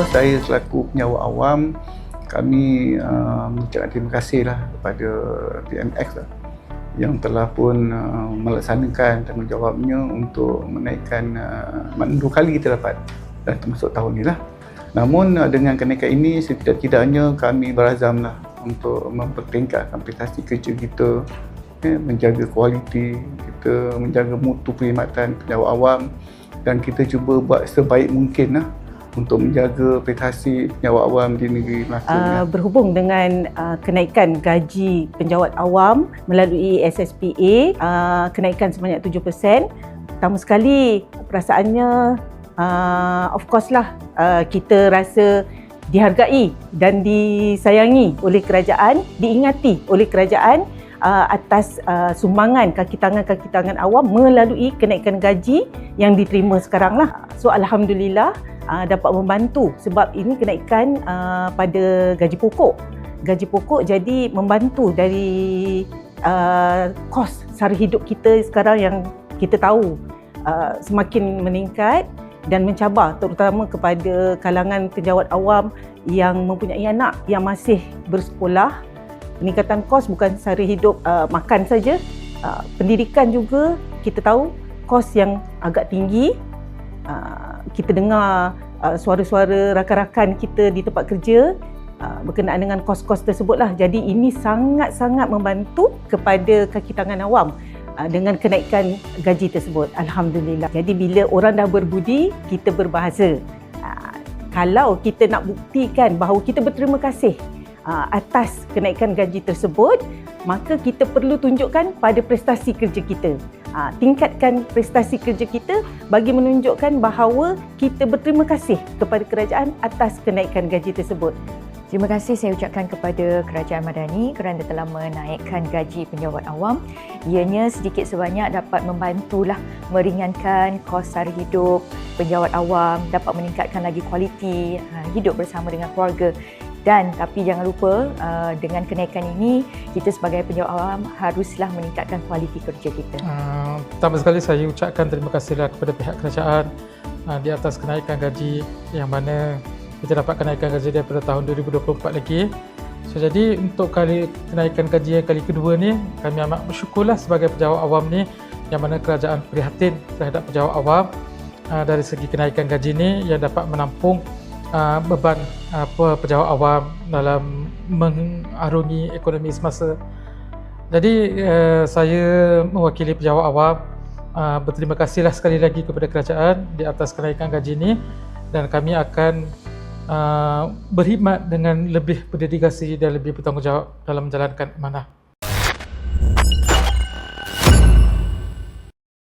Saya selaku penjawat awam, kami mengucapkan terima kasihlah kepada PMX yang telah pun melaksanakan tanggungjawabnya untuk menaikkan, maknanya 2 kali kita dapat dan termasuk tahun ni lah. Namun dengan kenaikan ini setidak-tidaknya kami berazamlah untuk mempertingkatkan prestasi kerja kita, menjaga kualiti kita, menjaga mutu perkhidmatan penjawat awam, dan kita cuba buat sebaik mungkin untuk menjaga prestasi penjawat awam di negeri Melaka. Berhubung dengan kenaikan gaji penjawat awam melalui SSPA, kenaikan sebanyak 7%, pertama sekali perasaannya of course lah, kita rasa dihargai dan disayangi oleh kerajaan, diingati oleh kerajaan atas sumbangan kaki tangan awam melalui kenaikan gaji yang diterima sekarang lah. So alhamdulillah dapat membantu sebab ini kenaikan pada gaji pokok. Gaji pokok jadi membantu dari kos sara hidup kita sekarang yang kita tahu semakin meningkat dan mencabar, terutama kepada kalangan penjawat awam yang mempunyai anak yang masih bersekolah. Peningkatan kos bukan sara hidup makan saja, pendidikan juga kita tahu kos yang agak tinggi. Kita dengar suara-suara rakan-rakan kita di tempat kerja berkenaan dengan kos-kos tersebutlah. Jadi ini sangat-sangat membantu kepada kaki tangan awam dengan kenaikan gaji tersebut. Alhamdulillah. Jadi bila orang dah berbudi, kita berbahasa. Kalau kita nak buktikan bahawa kita berterima kasih atas kenaikan gaji tersebut, maka kita perlu tunjukkan pada prestasi kerja kita. Tingkatkan prestasi kerja kita bagi menunjukkan bahawa kita berterima kasih kepada kerajaan atas kenaikan gaji tersebut. Terima kasih saya ucapkan kepada Kerajaan Madani kerana telah menaikkan gaji penjawat awam. Ianya sedikit sebanyak dapat membantulah meringankan kos sara hidup penjawat awam, dapat meningkatkan lagi kualiti hidup bersama dengan keluarga. Dan tapi jangan lupa dengan kenaikan ini kita sebagai penjawat awam haruslah meningkatkan kualiti kerja kita. Pertama sekali saya ucapkan terima kasihlah kepada pihak kerajaan di atas kenaikan gaji yang mana kita dapat kenaikan gaji daripada tahun 2024 lagi. So, jadi untuk kenaikan gaji yang kali kedua ni, kami amat bersyukurlah sebagai penjawat awam ni yang mana kerajaan prihatin terhadap penjawat awam dari segi kenaikan gaji ni yang dapat menampung beban penjawat awam dalam mengarungi ekonomi semasa. Jadi saya mewakili penjawat awam berterima kasihlah sekali lagi kepada kerajaan di atas kenaikan gaji ini, dan kami akan berkhidmat dengan lebih berdedikasi dan lebih bertanggungjawab dalam menjalankan amanah.